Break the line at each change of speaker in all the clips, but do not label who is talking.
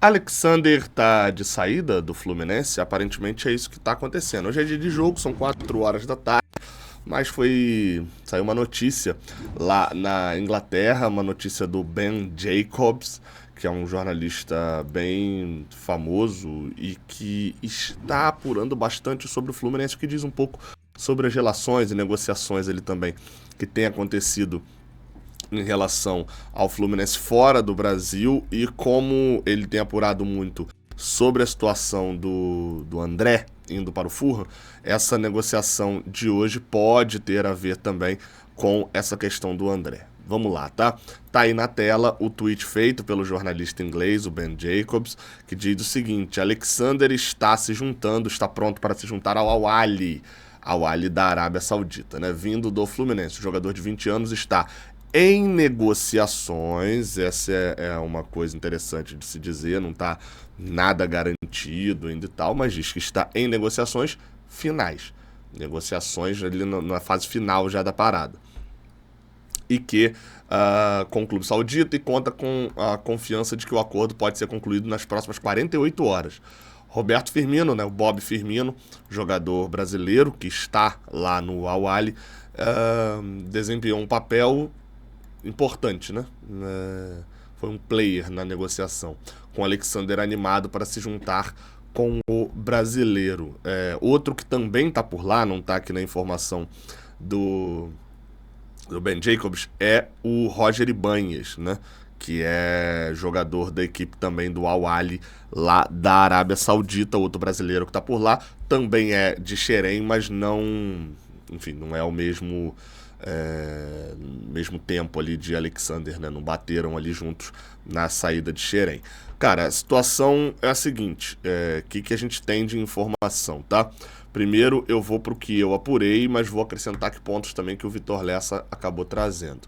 Alexander tá de saída do Fluminense, aparentemente é isso que tá acontecendo. Hoje é dia de jogo, são 4 horas da tarde, mas saiu uma notícia lá na Inglaterra, uma notícia do Ben Jacobs, que é um jornalista bem famoso e que está apurando bastante sobre o Fluminense, o que diz um pouco sobre as relações e negociações ali também que tem acontecido em relação ao Fluminense fora do Brasil e como ele tem apurado muito sobre a situação do André indo para o Fulham, essa negociação de hoje pode ter a ver também com essa questão do André. Vamos lá, tá? Tá aí na tela o tweet feito pelo jornalista inglês, o Ben Jacobs, que diz o seguinte: Alexander está se juntando, está pronto para se juntar ao Al-Ahly da Arábia Saudita, né? Vindo do Fluminense. O jogador de 20 anos está em negociações, essa é uma coisa interessante de se dizer, não está nada garantido ainda e tal, mas diz que está em negociações finais. Negociações ali na fase final já da parada. E que com o clube saudita e conta com a confiança de que o acordo pode ser concluído nas próximas 48 horas. Roberto Firmino, né, o Bob Firmino, jogador brasileiro que está lá no Al-Ahly, desempenhou um papel importante, né? Foi um player na negociação, com o Alexander animado para se juntar com o brasileiro. Outro que também está por lá, não está aqui na informação do Ben Jacobs, é o Roger Ibanez, né? Que é jogador da equipe também do Al-Ahly lá da Arábia Saudita, outro brasileiro que está por lá, também é de Xerém, mas não, enfim, não é o mesmo tempo ali de Alexander, né? Não bateram ali juntos na saída de Xerém. Cara, a situação é a seguinte, que a gente tem de informação, tá? Primeiro eu vou pro que eu apurei, mas vou acrescentar aqui pontos também que o Vitor Lessa acabou trazendo.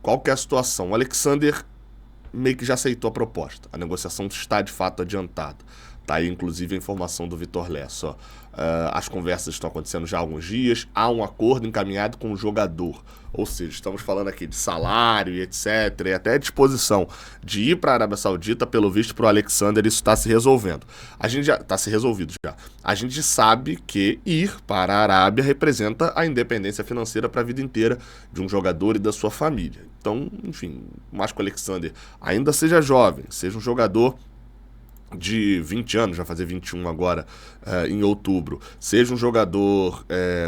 Qual que é a situação? O Alexander meio que já aceitou a proposta. A negociação está de fato adiantada. Tá aí, inclusive, a informação do Vitor Lessa. Ó. As conversas estão acontecendo já há alguns dias. Há um acordo encaminhado com o jogador. Ou seja, estamos falando aqui de salário e etc. E até a disposição de ir para a Arábia Saudita, pelo visto, para o Alexander, isso está se resolvendo. A gente já está se resolvido já. A gente sabe que ir para a Arábia representa a independência financeira para a vida inteira de um jogador e da sua família. Então, enfim, mais que o Alexander ainda seja jovem, seja um jogador de 20 anos, vai fazer 21 agora em outubro, seja um jogador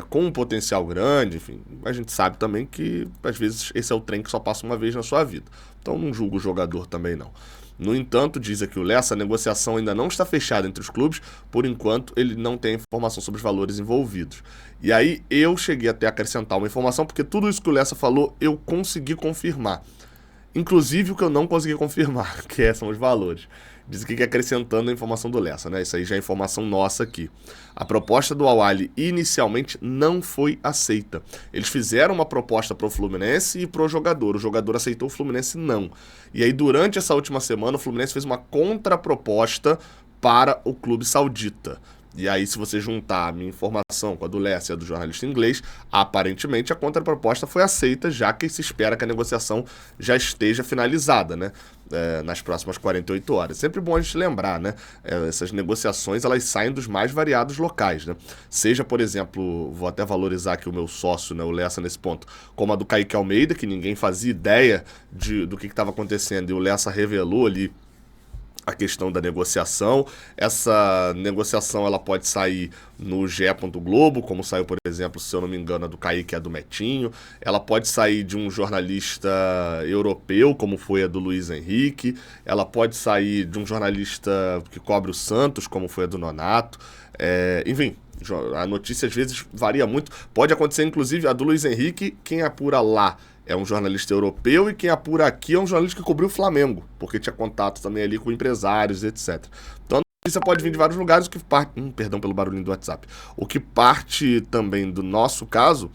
com um potencial grande, enfim, a gente sabe também que às vezes esse é o trem que só passa uma vez na sua vida. Então não julgo o jogador também não. No entanto, diz aqui o Lessa, a negociação ainda não está fechada entre os clubes, por enquanto ele não tem informação sobre os valores envolvidos. E aí eu cheguei até a acrescentar uma informação, porque tudo isso que o Lessa falou eu consegui confirmar. Inclusive o que eu não consegui confirmar, que são os valores. Diz aqui que acrescentando a informação do Lessa, né? Isso aí já é informação nossa aqui. A proposta do Al-Ahly inicialmente não foi aceita. Eles fizeram uma proposta pro Fluminense e pro jogador. O jogador aceitou, o Fluminense não. E aí durante essa última semana o Fluminense fez uma contraproposta para o clube saudita. E aí, se você juntar a minha informação com a do Lessa e a do jornalista inglês, aparentemente a contraproposta foi aceita, já que se espera que a negociação já esteja finalizada, né? Nas próximas 48 horas. Sempre bom a gente lembrar, né? Essas negociações, elas saem dos mais variados locais, né? Seja, por exemplo, vou até valorizar aqui o meu sócio, né, o Lessa, nesse ponto, como a do Kaique Almeida, que ninguém fazia ideia do que estava acontecendo, e o Lessa revelou ali a questão da negociação. Essa negociação ela pode sair no GE. Globo, como saiu, por exemplo, se eu não me engano, a do Kaique e a do Metinho. Ela pode sair de um jornalista europeu, como foi a do Luiz Henrique. Ela pode sair de um jornalista que cobre o Santos, como foi a do Nonato. Enfim, a notícia às vezes varia muito. Pode acontecer, inclusive, a do Luiz Henrique, quem apura lá é um jornalista europeu e quem apura aqui é um jornalista que cobriu o Flamengo, porque tinha contato também ali com empresários, etc. Então a notícia pode vir de vários lugares, o que parte... perdão pelo barulhinho do WhatsApp. O que parte também do nosso caso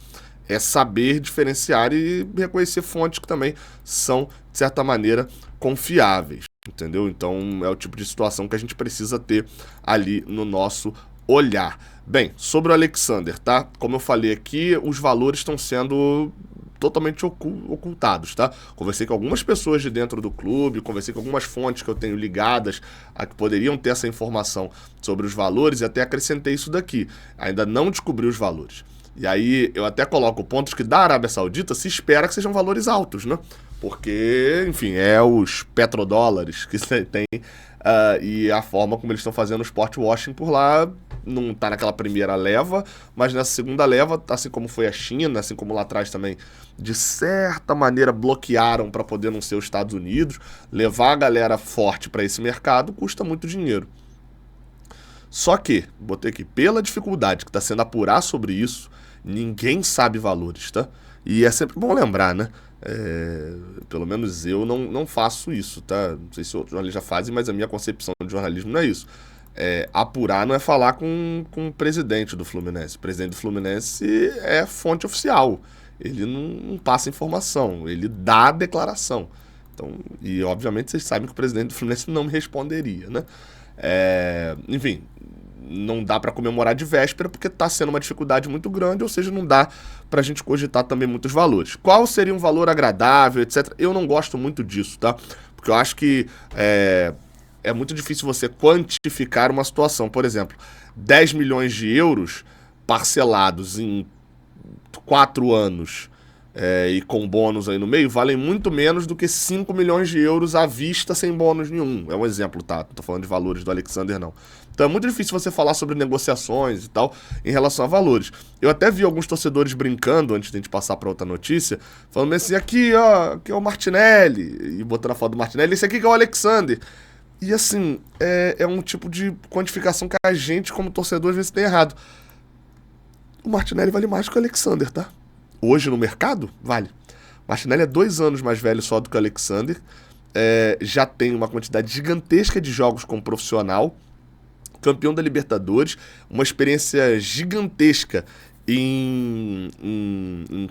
é saber diferenciar e reconhecer fontes que também são, de certa maneira, confiáveis, entendeu? Então é o tipo de situação que a gente precisa ter ali no nosso olhar. Bem, sobre o Alexander, tá? Como eu falei aqui, os valores estão sendo totalmente ocultados, tá? Conversei com algumas pessoas de dentro do clube, conversei com algumas fontes que eu tenho ligadas a que poderiam ter essa informação sobre os valores e até acrescentei isso daqui. Ainda não descobri os valores. E aí eu até coloco pontos que da Arábia Saudita se espera que sejam valores altos, né? Porque, enfim, é os petrodólares que você tem e a forma como eles estão fazendo o sport washing por lá não está naquela primeira leva, mas nessa segunda leva, assim como foi a China, assim como lá atrás também, de certa maneira bloquearam para poder não ser os Estados Unidos, levar a galera forte para esse mercado custa muito dinheiro. Só que, botei aqui, pela dificuldade que está sendo apurar sobre isso, ninguém sabe valores, tá? E é sempre bom lembrar, né? Pelo menos eu não faço isso, tá? Não sei se outros jornalistas já fazem, mas a minha concepção de jornalismo não é isso. Apurar não é falar com o presidente do Fluminense. O presidente do Fluminense é fonte oficial. Ele não passa informação, ele dá a declaração. Então, e obviamente vocês sabem que o presidente do Fluminense não me responderia, né? Enfim, não dá para comemorar de véspera porque está sendo uma dificuldade muito grande, ou seja, não dá para a gente cogitar também muitos valores. Qual seria um valor agradável, etc? Eu não gosto muito disso, tá? Porque eu acho que é muito difícil você quantificar uma situação. Por exemplo, 10 milhões de euros parcelados em 4 anos e com bônus aí no meio, valem muito menos do que 5 milhões de euros à vista sem bônus nenhum. É um exemplo, tá? Não tô falando de valores do Alexander, não. Então é muito difícil você falar sobre negociações e tal em relação a valores. Eu até vi alguns torcedores brincando, antes de a gente passar para outra notícia, falando assim, aqui, ó, aqui é o Martinelli, e botando a foto do Martinelli, esse aqui que é o Alexander. E assim, é um tipo de quantificação que a gente, como torcedor, às vezes tem errado. O Martinelli vale mais que o Alexander, tá? Hoje no mercado, vale. O Martinelli é 2 anos mais velho só do que o Alexander, já tem uma quantidade gigantesca de jogos como profissional, campeão da Libertadores, uma experiência gigantesca em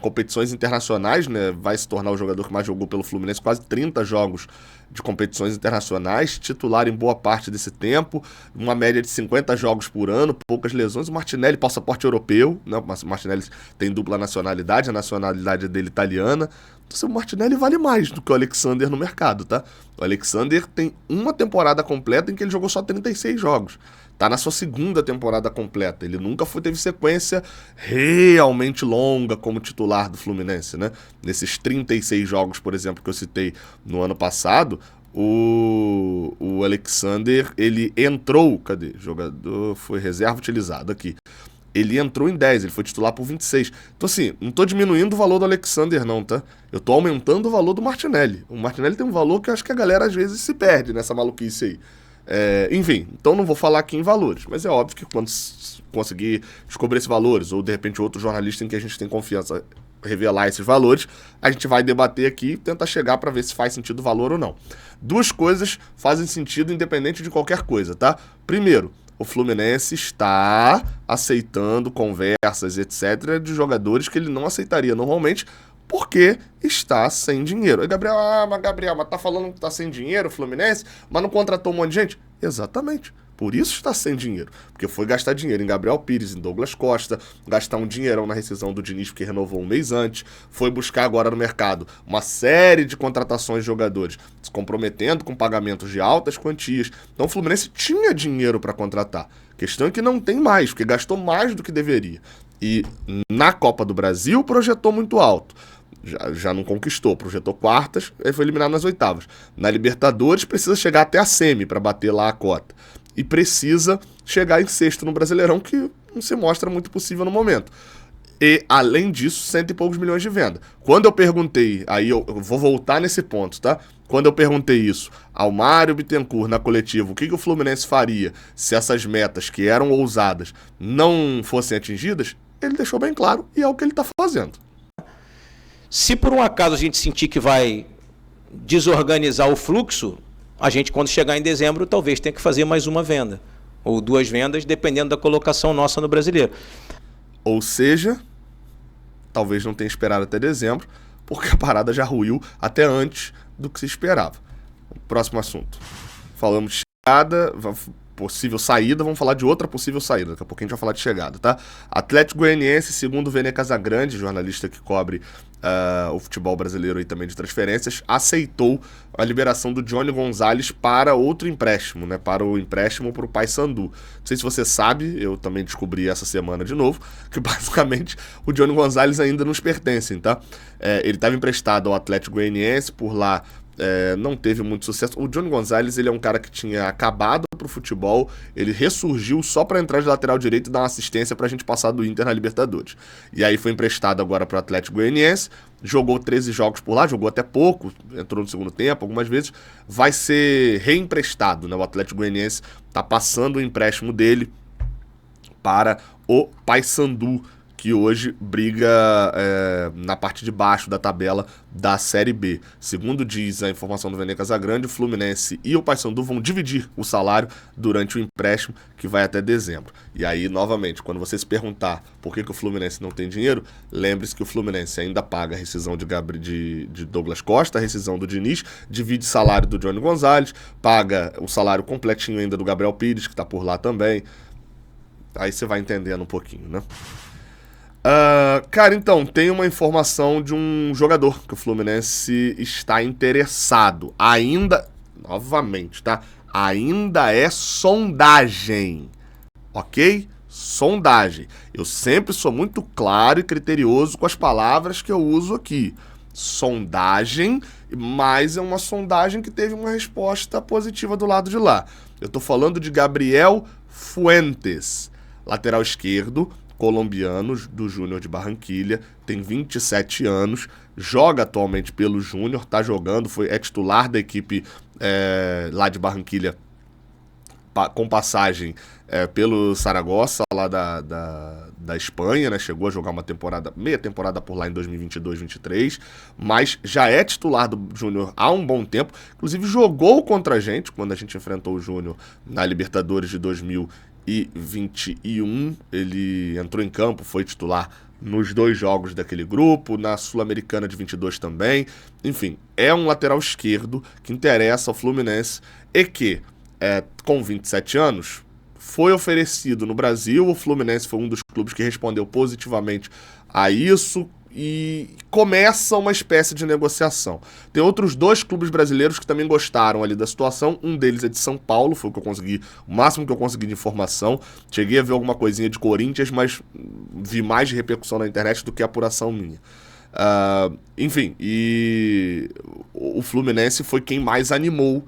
competições internacionais, né? Vai se tornar o jogador que mais jogou pelo Fluminense, quase 30 jogos de competições internacionais, titular em boa parte desse tempo, uma média de 50 jogos por ano, poucas lesões. O Martinelli, passaporte europeu, né? O Martinelli tem dupla nacionalidade, a nacionalidade dele italiana. Então, o Martinelli vale mais do que o Alexander no mercado, tá? O Alexander tem uma temporada completa em que ele jogou só 36 jogos. Tá na sua segunda temporada completa. Ele nunca teve sequência realmente longa como titular do Fluminense, né? Nesses 36 jogos, por exemplo, que eu citei no ano passado, o Alexander, ele entrou... Cadê? Jogador foi reserva utilizado aqui. Ele entrou em 10, ele foi titular por 26. Então assim, não tô diminuindo o valor do Alexander não, tá? Eu tô aumentando o valor do Martinelli. O Martinelli tem um valor que eu acho que a galera às vezes se perde nessa maluquice aí. Enfim, então não vou falar aqui em valores, mas é óbvio que quando conseguir descobrir esses valores, ou de repente outro jornalista em que a gente tem confiança revelar esses valores, a gente vai debater aqui e tentar chegar para ver se faz sentido o valor ou não. 2 coisas fazem sentido independente de qualquer coisa, tá? Primeiro, o Fluminense está aceitando conversas, etc., de jogadores que ele não aceitaria normalmente, porque está sem dinheiro. Aí Gabriel, mas tá falando que tá sem dinheiro o Fluminense, mas não contratou um monte de gente? Exatamente. Por isso está sem dinheiro. Porque foi gastar dinheiro em Gabriel Pires, em Douglas Costa, gastar um dinheirão na rescisão do Diniz, porque renovou um mês antes, foi buscar agora no mercado uma série de contratações de jogadores, se comprometendo com pagamentos de altas quantias. Então o Fluminense tinha dinheiro para contratar. A questão é que não tem mais, porque gastou mais do que deveria. E na Copa do Brasil projetou muito alto. Já não conquistou, projetou quartas e foi eliminado nas oitavas. Na Libertadores precisa chegar até a semi para bater lá a cota. E precisa chegar em sexto no Brasileirão, que não se mostra muito possível no momento. E, além disso, 100 e poucos milhões de venda. Quando eu perguntei, aí eu vou voltar nesse ponto, tá? Quando eu perguntei isso ao Mário Bittencourt na coletiva, o que o Fluminense faria se essas metas que eram ousadas não fossem atingidas, ele deixou bem claro e é o que ele está fazendo.
Se por um acaso a gente sentir que vai desorganizar o fluxo, a gente, quando chegar em dezembro, talvez tenha que fazer mais uma venda. Ou 2 vendas, dependendo da colocação nossa no Brasileiro.
Ou seja, talvez não tenha esperado até dezembro, porque a parada já ruiu até antes do que se esperava. Próximo assunto. Falamos de chegada, possível saída, vamos falar de outra possível saída. Daqui a pouquinho a gente vai falar de chegada, tá? Atlético Goianiense, segundo o Vene Casagrande, jornalista que cobre o futebol brasileiro aí também de transferências, aceitou a liberação do Johnny Gonzalez para outro empréstimo, né? Para o empréstimo para o Paysandu. Não sei se você sabe, eu também descobri essa semana de novo, que basicamente o Johnny Gonzalez ainda nos pertence, tá? Ele estava emprestado ao Atlético Goianiense, por lá não teve muito sucesso. O Johnny Gonzalez, ele é um cara que tinha acabado pro futebol, ele ressurgiu só para entrar de lateral direito e dar uma assistência pra gente passar do Inter na Libertadores. E aí foi emprestado agora pro Atlético Goianiense, jogou 13 jogos por lá, jogou até pouco, entrou no segundo tempo algumas vezes, vai ser reemprestado, né? O Atlético Goianiense tá passando o empréstimo dele para o Paysandu, que hoje briga na parte de baixo da tabela da Série B. Segundo diz a informação do Vene Casagrande, o Fluminense e o Paysandu vão dividir o salário durante o empréstimo, que vai até dezembro. E aí, novamente, quando você se perguntar por que o Fluminense não tem dinheiro, lembre-se que o Fluminense ainda paga a rescisão de Douglas Costa, a rescisão do Diniz, divide salário do Johnny Gonzalez, paga o salário completinho ainda do Gabriel Pires, que está por lá também. Aí você vai entendendo um pouquinho, né? Cara, então, tem uma informação de um jogador que o Fluminense está interessado. Ainda, novamente, tá? Ainda é sondagem, ok? Sondagem. Eu sempre sou muito claro e criterioso com as palavras que eu uso aqui. Sondagem, mas é uma sondagem que teve uma resposta positiva do lado de lá. Eu tô falando de Gabriel Fuentes, lateral esquerdo, colombiano, do Júnior de Barranquilha, tem 27 anos, joga atualmente pelo Júnior, tá jogando, é titular da equipe lá de Barranquilha, com passagem pelo Saragossa, lá da Espanha, né? Chegou a jogar meia temporada por lá em 2022-23, mas já é titular do Júnior há um bom tempo, inclusive jogou contra a gente, quando a gente enfrentou o Júnior na Libertadores de 2021, ele entrou em campo, foi titular nos 2 jogos daquele grupo, na Sul-Americana de 22 também. Enfim, é um lateral esquerdo que interessa ao Fluminense e que, com 27 anos, foi oferecido no Brasil. O Fluminense foi um dos clubes que respondeu positivamente a isso e começa uma espécie de negociação. Tem outros 2 clubes brasileiros que também gostaram ali da situação. Um deles é de São Paulo, foi o que eu consegui, o máximo que eu consegui de informação. Cheguei a ver alguma coisinha de Corinthians, mas vi mais de repercussão na internet do que apuração minha. Enfim, e o Fluminense foi quem mais animou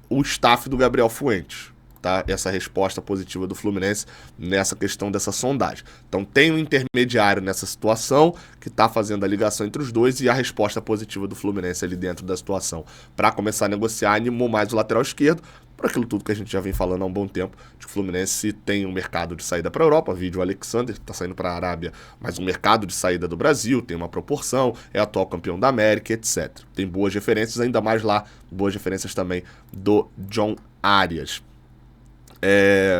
o staff do Gabriel Fuentes. Tá? Essa resposta positiva do Fluminense nessa questão dessa sondagem. Então tem um intermediário nessa situação que está fazendo a ligação entre os dois, e a resposta positiva do Fluminense ali dentro da situação para começar a negociar animou mais o lateral esquerdo, por aquilo tudo que a gente já vem falando há um bom tempo, de que o Fluminense tem um mercado de saída para a Europa, vídeo o Alexander, está saindo para a Arábia, mas um mercado de saída do Brasil, tem uma proporção, é atual campeão da América, etc. Tem boas referências, ainda mais lá, boas referências também do John Arias.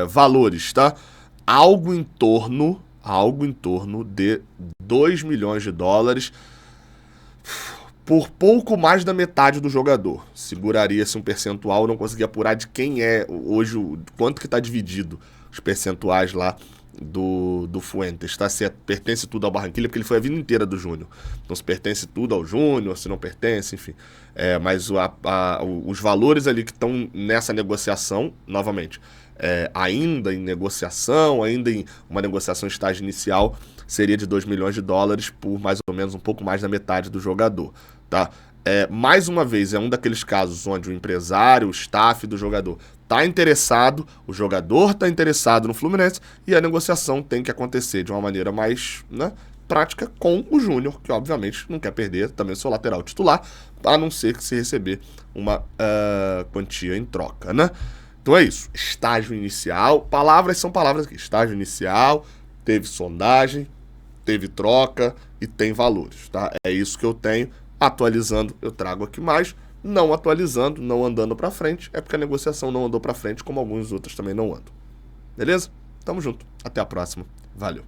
Valores, tá? Algo em torno de 2 milhões de dólares por pouco mais da metade do jogador. Seguraria-se um percentual, não consegui apurar de quem é hoje, quanto que tá dividido os percentuais lá do Fuentes, tá? Se pertence tudo ao Barranquilla, porque ele foi a vida inteira do Júnior. Então se pertence tudo ao Júnior, se não pertence, enfim. Mas os valores ali que estão nessa negociação, novamente, ainda em negociação, ainda em uma negociação em estágio inicial, seria de 2 milhões de dólares por mais ou menos um pouco mais da metade do jogador, tá? Mais uma vez, é um daqueles casos onde o empresário, o staff do jogador está interessado, o jogador está interessado no Fluminense, e a negociação tem que acontecer de uma maneira mais, né, prática com o Júnior, que obviamente não quer perder também o seu lateral titular, a não ser que se receber uma quantia em troca, né? Então é isso, estágio inicial, palavras são palavras aqui, estágio inicial, teve sondagem, teve troca e tem valores, tá? É isso que eu tenho. Atualizando, eu trago aqui mais. Não atualizando, não andando para frente, é porque a negociação não andou para frente, como alguns outros também não andam. Beleza? Tamo junto. Até a próxima. Valeu.